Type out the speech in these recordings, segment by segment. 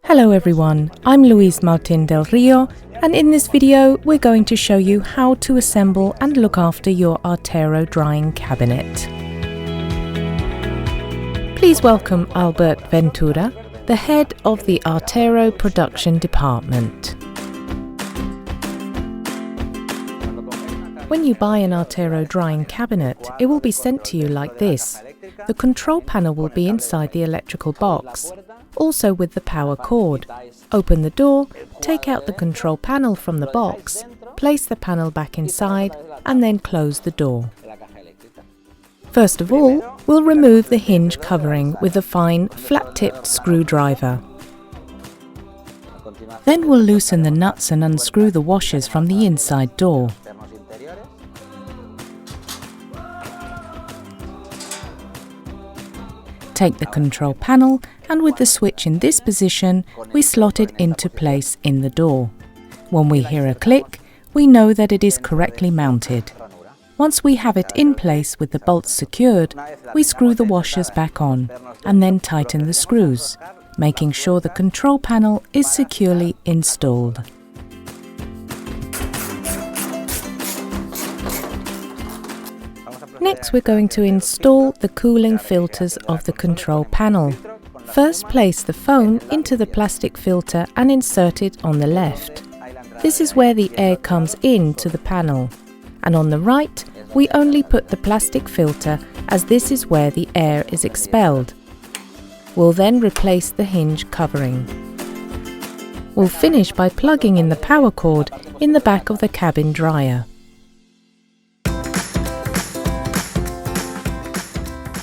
Hello everyone, I'm Martin del Rio, and in this video we're going to show you how to assemble and look after your Artero drying cabinet. Please welcome Albert Ventura, the head of the Artero production department. When you buy an Artero drying cabinet, it will be sent to you like this. The control panel will be inside the electrical box, also with the power cord. Open the door, take out the control panel from the box, place the panel back inside, and then close the door. First of all, we'll remove the hinge covering with a fine, flat-tipped screwdriver. Then we'll loosen the nuts and unscrew the washers from the inside door. Take the control panel, and with the switch in this position, we slot it into place in the door. When we hear a click, we know that it is correctly mounted. Once we have it in place with the bolts secured, we screw the washers back on and then tighten the screws, making sure the control panel is securely installed. Next, we're going to install the cooling filters of the control panel. First, place the phone into the plastic filter and insert it on the left. This is where the air comes into the panel. And on the right, we only put the plastic filter, as this is where the air is expelled. We'll then replace the hinge covering. We'll finish by plugging in the power cord in the back of the cabin dryer.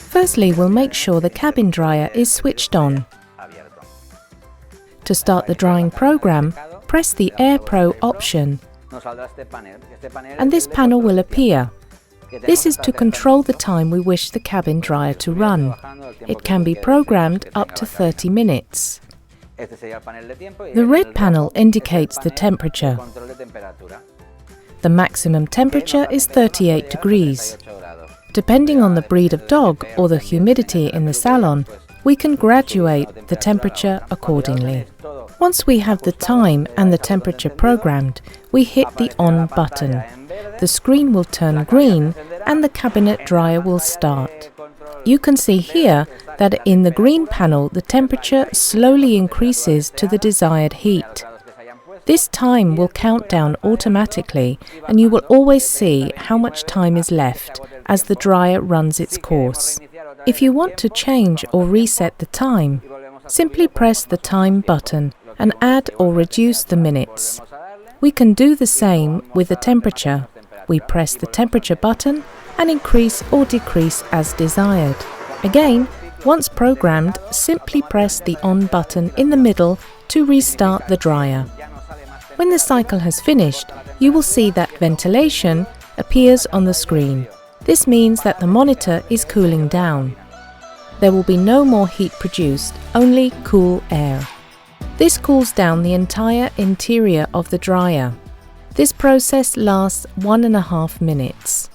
Firstly, we'll make sure the cabin dryer is switched on. To start the drying program, press the Air Pro option, and this panel will appear. This is to control the time we wish the cabin dryer to run. It can be programmed up to 30 minutes. The red panel indicates the temperature. The maximum temperature is 38 degrees. Depending on the breed of dog or the humidity in the salon, we can graduate the temperature accordingly. Once we have the time and the temperature programmed, we hit the on button. The screen will turn green and the cabinet dryer will start. You can see here that in the green panel the temperature slowly increases to the desired heat. This time will count down automatically, and you will always see how much time is left as the dryer runs its course. If you want to change or reset the time, simply press the time button and add or reduce the minutes. We can do the same with the temperature. We press the temperature button and increase or decrease as desired. Again, once programmed, simply press the on button in the middle to restart the dryer. When the cycle has finished, you will see that ventilation appears on the screen. This means that the monitor is cooling down. There will be no more heat produced, only cool air. This cools down the entire interior of the dryer. This process lasts 1.5 minutes.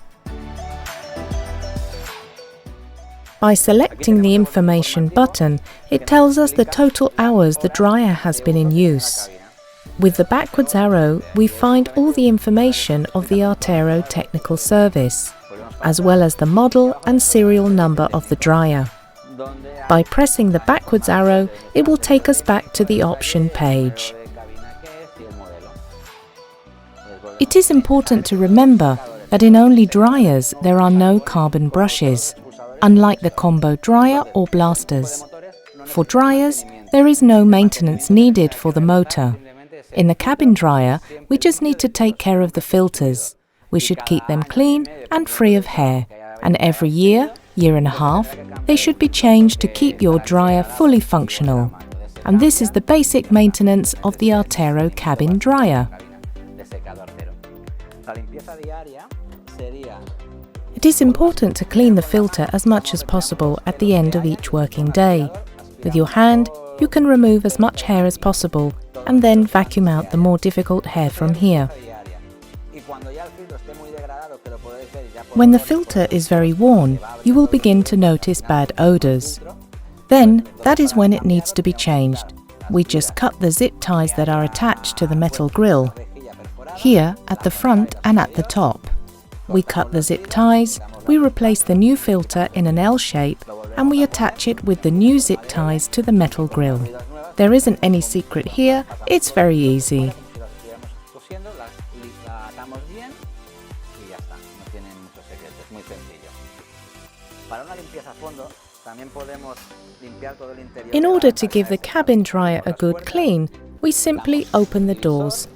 By selecting the information button, it tells us the total hours the dryer has been in use. With the backwards arrow, we find all the information of the Artero technical service, as well as the model and serial number of the dryer. By pressing the backwards arrow, it will take us back to the option page. It is important to remember that in only dryers there are no carbon brushes, unlike the combo dryer or blasters. For dryers, there is no maintenance needed for the motor. In the cabin dryer, we just need to take care of the filters. We should keep them clean and free of hair, and every year and a half, they should be changed to keep your dryer fully functional. And this is the basic maintenance of the Artero cabin dryer. It is important to clean the filter as much as possible at the end of each working day. With your hand, you can remove as much hair as possible and then vacuum out the more difficult hair from here. When the filter is very worn, you will begin to notice bad odors. Then, that is when it needs to be changed. We just cut the zip ties that are attached to the metal grill, here at the front and at the top. We cut the zip ties, we replace the new filter in an L shape, and we attach it with the new zip ties to the metal grill. There isn't any secret here, it's very easy. In order to give the cabin dryer a good clean, we simply open the doors.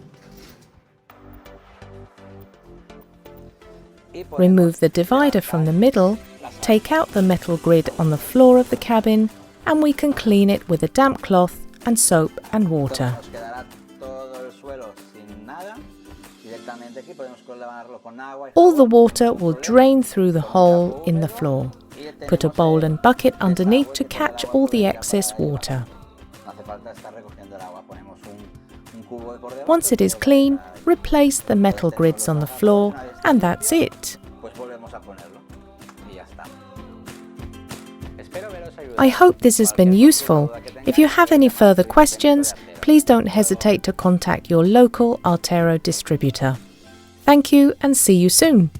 Remove the divider from the middle, take out the metal grid on the floor of the cabin, and we can clean it with a damp cloth and soap and water. All the water will drain through the hole in the floor. Put a bowl and bucket underneath to catch all the excess water. Once it is clean, replace the metal grids on the floor, and that's it. I hope this has been useful. If you have any further questions, please don't hesitate to contact your local Artero distributor. Thank you and see you soon.